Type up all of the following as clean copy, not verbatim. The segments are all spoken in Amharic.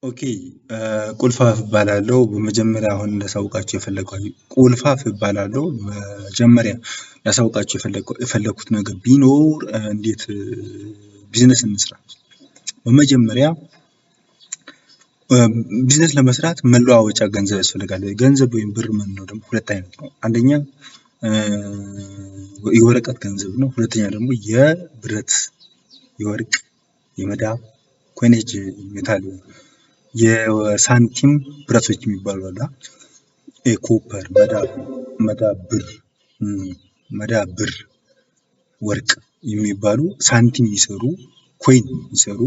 ኦኬ ቁልፋፍ እባላለሁ። በመጀመሪያ አሁን ላሳውቃችሁ ቁልፋፍ እባላለሁ። መጀመሪያ ላሳውቃችሁ የፈለኩት ነገር ቢኖር እንዴት ቢዝነስ እንስራ። በመጀመሪያ ቢዝነስ ለመስራት መለዋወጫ ገንዘብ ያስፈልጋል። ገንዘብ ወይም ብር የምንለው ደግሞ ሁለት አይነት ነው። አንደኛ የወረቀት ገንዘብ ነው። ሁለተኛ ደግሞ የብረት፣ የወርቅ፣ የመዳብ ኮይኔጅ ሜታል የሳንቲም ብረቶች የሚባሉ አሉ። ኮፐር፣ መዳብ፣ ብር፣ ወርቅ የሚባሉ ሳንቲም የሚሰሩ ኮይን የሚሰሩ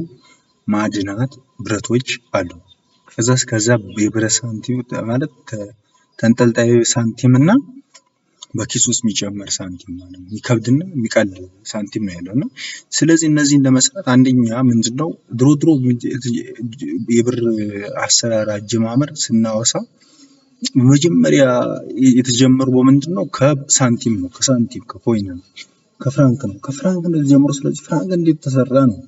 ማዕድናት ብረቶች አሉ። ከዛ የብረት ሳንቲም ማለት ተንጠልጣይ ሳንቲም እና በኪስ ውስጥ የሚጨመር ሳንቲም ማለት ነው። የሚከብድና የሚቀል ሳንቲም ነው ያለው እና ስለዚህ እነዚህን ለመስራት አንደኛ ምንድነው ድሮ የብር አሰራር አጀማመር ስናወሳ መጀመሪያ የተጀመረው በምንድነው ከሳንቲም ነው። ከኮይን ነው፣ ከፍራንክ ነው። ከፍራንክ ነው የተጀመረው። ስለዚህ ፍራንክ እንዴት ተሰራ ነው።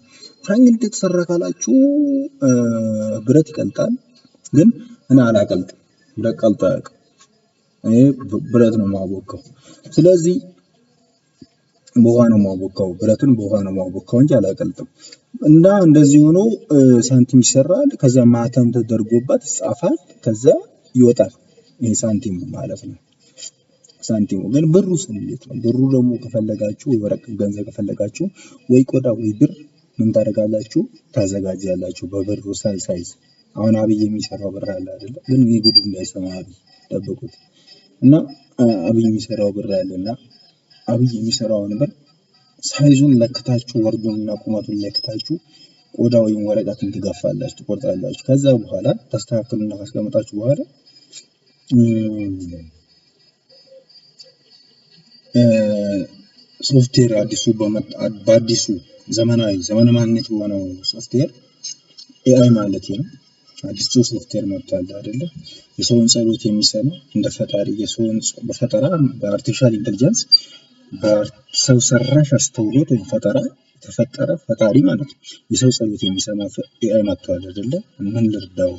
ፍራንክ እንዴት ተሰራ ካላችሁ ብረት ይቀልጣል፣ ግን እኔ አላቀልጥም። ብረት ቀልጦ አያውቅም። እኔ ብረት ነው የማቦካው። ስለዚህ በውሃ ነው የማቦካው፣ ብረትን በውሃ ነው የማቦካው እንጂ አላቀልጥም። እና እንደዚህ ሆኖ ሳንቲም ይሰራል። ከዛ ማተም ተደርጎበት ይጻፋል። ከዛ ይወጣል። ይሄ ሳንቲሙ ማለት ነው። ሳንቲሙ ግን ብሩስ እንዴት ነው? ብሩ ደግሞ ከፈለጋችሁ የወረቀት ገንዘብ ከፈለጋችሁ ወይ ቆዳ ወይ ብር ምን ታደርጋላችሁ? ታዘጋጃላችሁ በብሩ ሳይዝ። አሁን አብይ የሚሰራው ብር አለ አይደለ? ግን ይሄ ጉድ እንዳይሰማ አብይ ጠብቁት። እና አብይ የሚሰራው ብር አለና አብይ የሚሰራውን ብር ሳይዙን ለክታችሁ ወርዱንና ቁመቱን ለክታችሁ ቆዳ ወይም ወረቀትን ትገፋላችሁ፣ ትቆርጣላችሁ። ከዛ በኋላ ታስተካክሉና ካስቀመጣችሁ በኋላ ሶፍትዌር በአዲሱ ዘመነ ማንነት በሆነው ሶፍትዌር ኤአይ ማለት ነው። አዲሱ ሶፍትዌር መጥቷል አይደለ? የሰውን ጸሎት የሚሰማ እንደ ፈጣሪ የሰውን በፈጠራ በአርቲፊሻል ኢንተለጀንስ በሰው ሰራሽ አስተውሎት ወይም ፈጠራ የተፈጠረ ፈጣሪ ማለት ነው። የሰው ጸሎት የሚሰማ ኤአይ መጥቷል አይደለ? ምን ልርዳው፣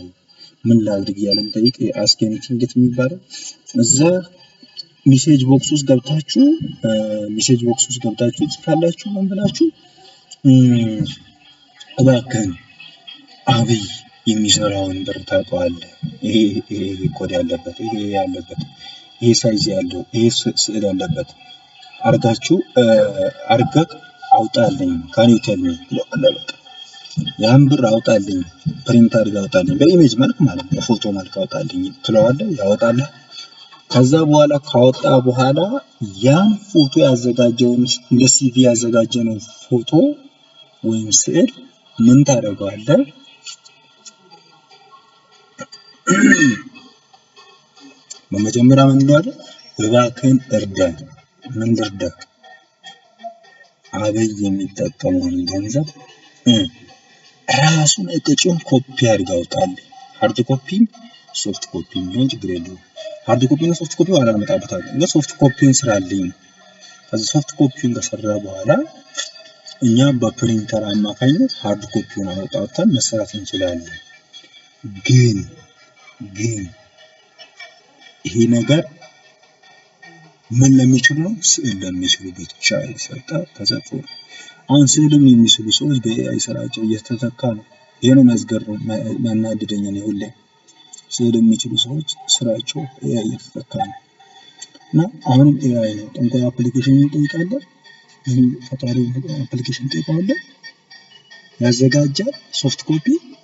ምን ላድርግ እያለ የሚጠይቅ አስክ ኤኒቲንግ የሚባለው እዛ ሜሴጅ ቦክስ ውስጥ ገብታችሁ ጽፋላችሁ። ምን ብላችሁ እባክህን አብይ የሚሰራውን ብር ታውቀዋለህ፣ ይሄ ኮድ ያለበት፣ ይሄ ሳይዝ ያለው፣ ይሄ ስዕል ያለበት አርገህ አውጣልኝ፣ ካን ዩ ቴል ሚ ትለዋለህ። በቃ ያን ብር አውጣልኝ፣ ፕሪንት አድርገህ አውጣልኝ፣ በኢሜጅ መልክ ማለት ነው፣ በፎቶ መልክ አውጣልኝ ትለዋለህ። ያወጣልህ። ከዛ በኋላ ካወጣ በኋላ ያን ፎቶ ያዘጋጀውን እንደ ሲቪ ያዘጋጀነው ፎቶ ወይም ስዕል ምን ታደርገዋለህ? በመጀመሪያ ምን ይላል? እባክህን እርዳኝ። ምን ልርዳህ? አብይ የሚጠቀመውን ገንዘብ ራሱን እቅጩን ኮፒ አድርገህ አውጣልኝ። ሃርድ ኮፒ ሶፍት ኮፒ ምን ችግር የለውም። ሃርድ ኮፒ እና ሶፍት ኮፒ ዋላ አመጣበታለሁ። ግን ሶፍት ኮፒውን ስራልኝ። ከዚህ ሶፍት ኮፒውን ከሰራ በኋላ እኛ በፕሪንተር አማካኝነት ሃርድ ኮፒውን አውጣተን መስራት እንችላለን። ግን ይሄ ነገር ምን ለሚችሉ ነው? ስዕል ለሚችሉ ብቻ ይሰጣል ተሰጥቶ። አሁን ስዕልም የሚስሉ ሰዎች በኤአይ ስራቸው እየተተካ ነው። ይሄ ነው የሚያናድደኝ ነው ሁሌ። ስዕል የሚችሉ ሰዎች ስራቸው ኤአይ እየተተካ ነው። እና አሁንም ኤአይ ነው። ጠንቋይ አፕሊኬሽን እንጠይቃለን። ፈጣሪ አፕሊኬሽን እንጠይቃለን። ያዘጋጃል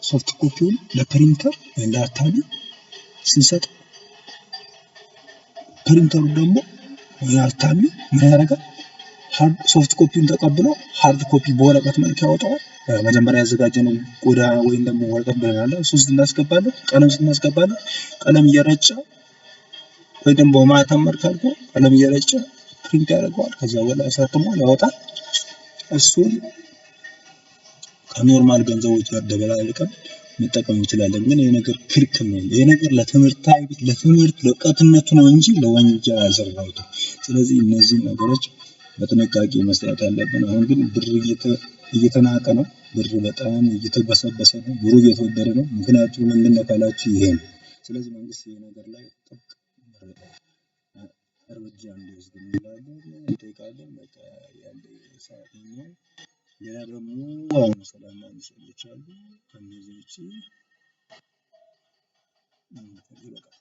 ሶፍት ኮፒውን ለፕሪንተር ለአታሚ ስንሰጥ ፕሪንተሩ ደግሞ ያታሚ ምን ያደርጋል? ሶፍት ኮፒውን ተቀብሎ ሃርድ ኮፒ በወረቀት መልክ ያወጣዋል። መጀመሪያ ያዘጋጀነው ቆዳ ወይም ደግሞ ወረቀት ብለናል። ሶስት እናስገባለን፣ ቀለም እየረጨ ወይ ደግሞ ማተም መልክ አድርጎ ቀለም እየረጨ ፕሪንት ያደርገዋል። ከዛ በኋላ አሳትሞ ያወጣል። እሱን ከኖርማል ገንዘቦች ጋር ደበላልቀን መጠቀም እንችላለን። ግን ይሄ ነገር ክልክል ነው። ይሄ ነገር ለትምህርት ለእውቀትነቱ ነው እንጂ ለወንጀል አልሰራሁትም። ስለዚህ እነዚህ ነገሮች በጥንቃቄ መስራት አለብን። አሁን ግን ብር እየተናቀ ነው። ብር በጣም እየተበሰበሰ ነው። ብሩ እየተወደደ ነው። ምክንያቱ ምንድነው ካላችሁ ይሄ ነው። ስለዚህ መንግስት ይሄ ነገር ላይ ጥብቅ እርምጃ እንዲወስድ እንጠይቃለን። በቃ ያለው ሰዓት ነው። ሌላ ደግሞ አሁን ሰላማዊ ሰዎች አሉ። ከነዚህ ውጪ ይበቃል።